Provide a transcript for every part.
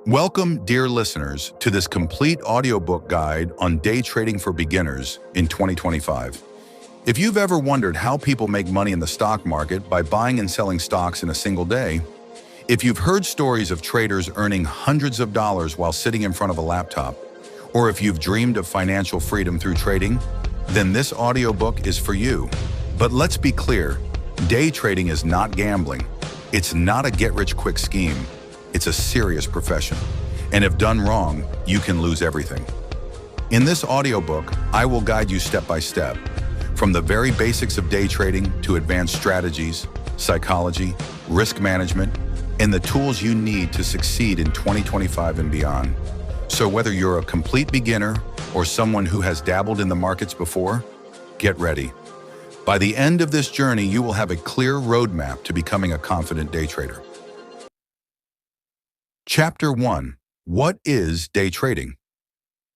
Welcome, dear listeners, to this complete audiobook guide on day trading for beginners in 2025. If you've ever wondered how people make money in the stock market by buying and selling stocks in a single day, if you've heard stories of traders earning hundreds of dollars while sitting in front of a laptop, or if you've dreamed of financial freedom through trading, then this audiobook is for you. But let's be clear, day trading is not gambling. It's not a get-rich-quick scheme. It's a serious profession, and if done wrong, you can lose everything. In this audiobook, I will guide you step by step, from the very basics of day trading to advanced strategies, psychology, risk management, and the tools you need to succeed in 2025 and beyond. So whether you're a complete beginner or someone who has dabbled in the markets before, get ready. By the end of this journey, you will have a clear roadmap to becoming a confident day trader. Chapter 1. What is day trading?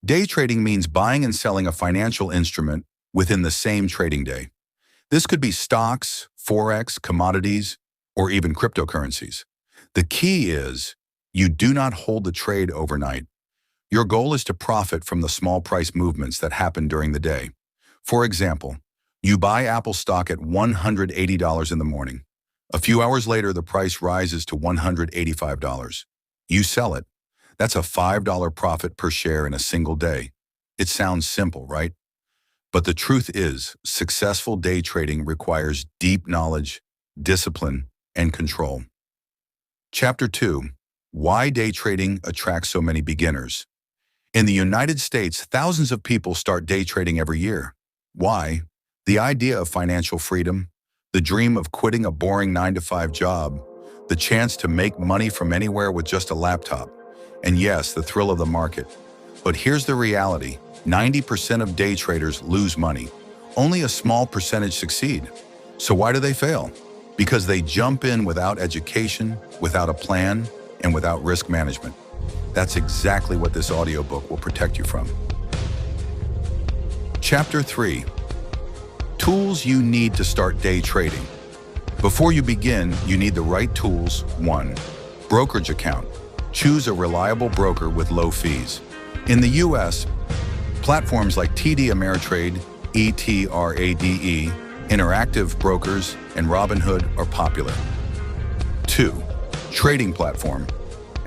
Day trading means buying and selling a financial instrument within the same trading day. This could be stocks, forex, commodities, or even cryptocurrencies. The key is you do not hold the trade overnight. Your goal is to profit from the small price movements that happen during the day. For example, you buy Apple stock at $180 in the morning. A few hours later, the price rises to $185. You sell it. That's a $5 profit per share in a single day. It sounds simple, right? But the truth is, successful day trading requires deep knowledge, discipline, and control. Chapter 2. Why day trading attracts so many beginners. In the United States, thousands of people start day trading every year. Why? The idea of financial freedom, the dream of quitting a boring 9-to-5 job, the chance to make money from anywhere with just a laptop, and yes, the thrill of the market. But here's the reality, 90% of day traders lose money. Only a small percentage succeed. So why do they fail? Because they jump in without education, without a plan, and without risk management. That's exactly what this audiobook will protect you from. Chapter 3. Tools you need to start day trading. Before you begin, you need the right tools. 1. Brokerage account. Choose a reliable broker with low fees. In the U.S., platforms like TD Ameritrade, ETRADE, Interactive Brokers, and Robinhood are popular. 2. Trading platform.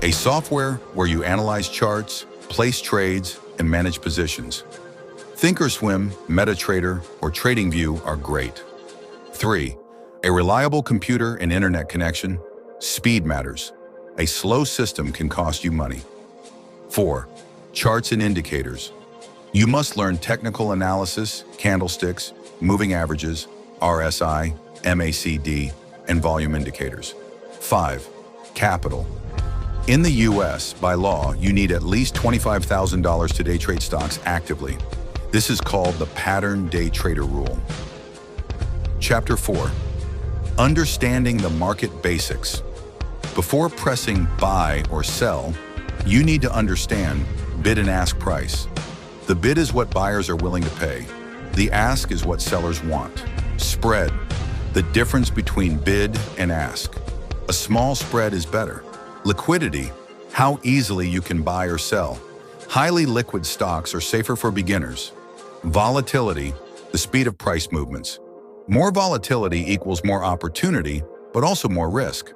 A software where you analyze charts, place trades, and manage positions. Thinkorswim, MetaTrader, or TradingView are great. 3. A reliable computer and internet connection. Speed matters. A slow system can cost you money. 4. Charts and indicators. You must learn technical analysis, candlesticks, moving averages, RSI, MACD, and volume indicators. 5. Capital. In the U.S., by law, you need at least $25,000 to day trade stocks actively. This is called the Pattern Day Trader Rule. Chapter 4. Understanding the market basics. Before pressing buy or sell, you need to understand bid and ask price. The bid is what buyers are willing to pay. The ask is what sellers want. Spread. The difference between bid and ask. A small spread is better. Liquidity. How easily you can buy or sell. Highly liquid stocks are safer for beginners. Volatility. The speed of price movements. More volatility equals more opportunity, but also more risk.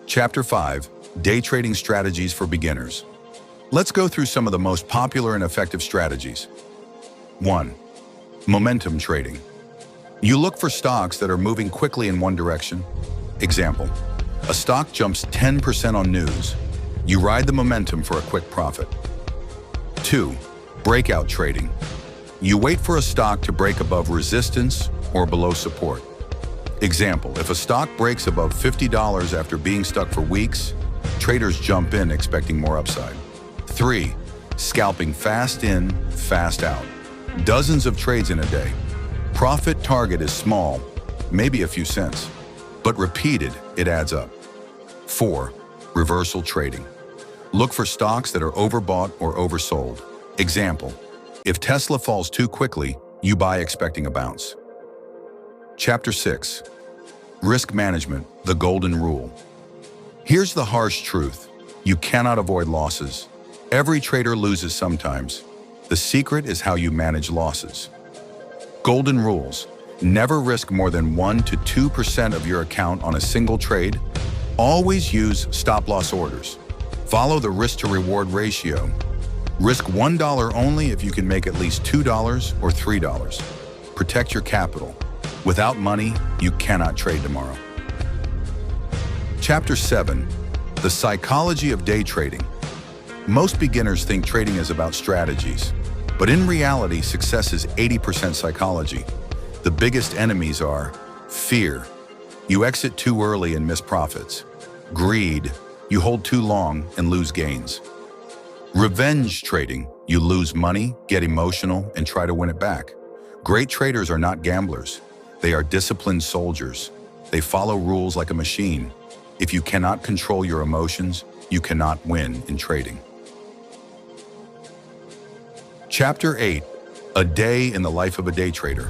Chapter 5. Day trading strategies for beginners. Let's go through some of the most popular and effective strategies. 1. Momentum trading. You look for stocks that are moving quickly in one direction. Example, a stock jumps 10% on news. You ride the momentum for a quick profit. 2. Breakout trading. You wait for a stock to break above resistance or below support. Example, if a stock breaks above $50 after being stuck for weeks, traders jump in expecting more upside. 3. Scalping fast in, fast out. Dozens of trades in a day. Profit target is small, maybe a few cents, but repeated, it adds up. 4. Reversal trading. Look for stocks that are overbought or oversold. Example, if Tesla falls too quickly, you buy expecting a bounce. Chapter 6. Risk management, the golden rule. Here's the harsh truth. You cannot avoid losses. Every trader loses sometimes. The secret is how you manage losses. Golden rules. Never risk more than 1 to 2% of your account on a single trade. Always use stop-loss orders. Follow the risk-to-reward ratio. Risk $1 only if you can make at least $2 or $3. Protect your capital. Without money, you cannot trade tomorrow. Chapter 7. The Psychology of Day Trading. Most beginners think trading is about strategies, but in reality, success is 80% psychology. The biggest enemies are fear. You exit too early and miss profits. Greed. You hold too long and lose gains. Revenge trading. You lose money, get emotional, and try to win it back. Great traders are not gamblers. They are disciplined soldiers. They follow rules like a machine. If you cannot control your emotions, you cannot win in trading. Chapter 8. A day in the life of a day trader.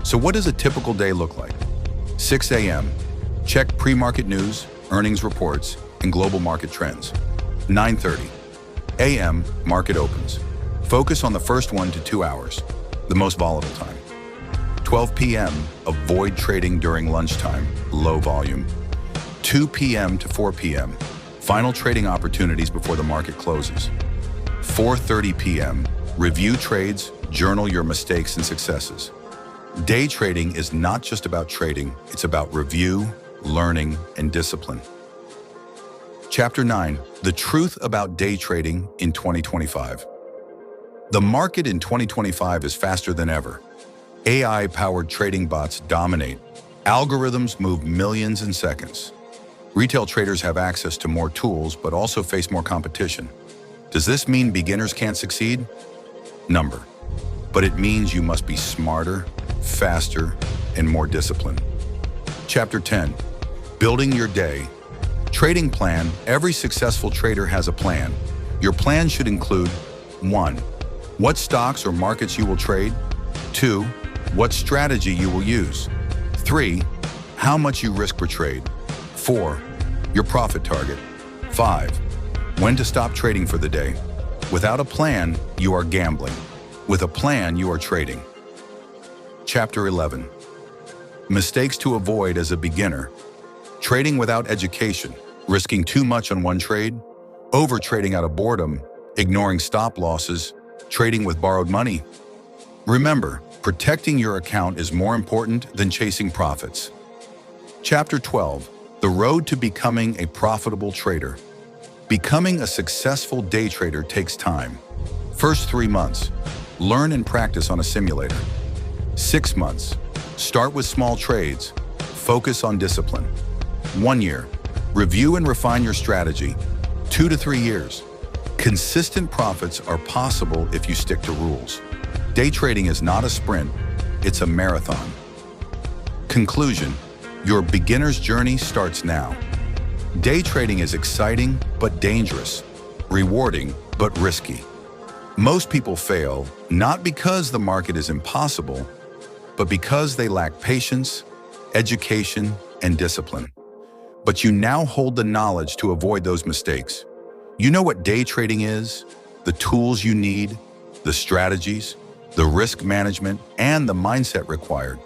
So what does a typical day look like? 6 a.m. Check pre-market news, earnings reports, and global market trends. 9:30 a.m. Market opens. Focus on the first 1 to 2 hours, the most volatile time. 12 p.m. Avoid trading during lunchtime, low volume. 2 p.m. to 4 p.m. Final trading opportunities before the market closes. 4:30 p.m. Review trades, journal your mistakes and successes. Day trading is not just about trading, it's about review, learning, and discipline. Chapter 9. The Truth About Day Trading in 2025. The market in 2025 is faster than ever. AI-powered trading bots dominate. Algorithms move millions in seconds. Retail traders have access to more tools, but also face more competition. Does this mean beginners can't succeed? But it means you must be smarter, faster, and more disciplined. Chapter 10. Building your day. Trading plan. Every successful trader has a plan. Your plan should include 1. What stocks or markets you will trade. 2. What strategy you will use. 3. How much you risk per trade. 4. Your profit target. 5. When to stop trading for the day. Without a plan, you are gambling. With a plan, you are trading. Chapter 11. Mistakes to avoid as a beginner. Trading without education, risking too much on one trade, over-trading out of boredom, ignoring stop losses, trading with borrowed money. Remember, protecting your account is more important than chasing profits. Chapter 12. The Road to Becoming a Profitable Trader. Becoming a successful day trader takes time. First 3 months, learn and practice on a simulator. 6 months, start with small trades. Focus on discipline. 1 year, review and refine your strategy. 2 to 3 years, consistent profits are possible if you stick to rules. Day trading is not a sprint, it's a marathon. Conclusion, your beginner's journey starts now. Day trading is exciting but dangerous, rewarding but risky. Most people fail not because the market is impossible, but because they lack patience, education, and discipline. But you now hold the knowledge to avoid those mistakes. You know what day trading is, the tools you need, the strategies, the risk management, and the mindset required.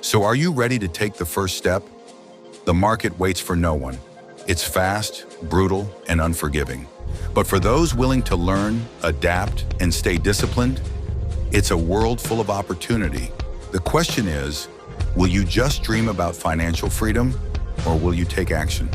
So are you ready to take the first step? The market waits for no one. It's fast, brutal, and unforgiving. But for those willing to learn, adapt, and stay disciplined, it's a world full of opportunity. The question is, will you just dream about financial freedom, or will you take action?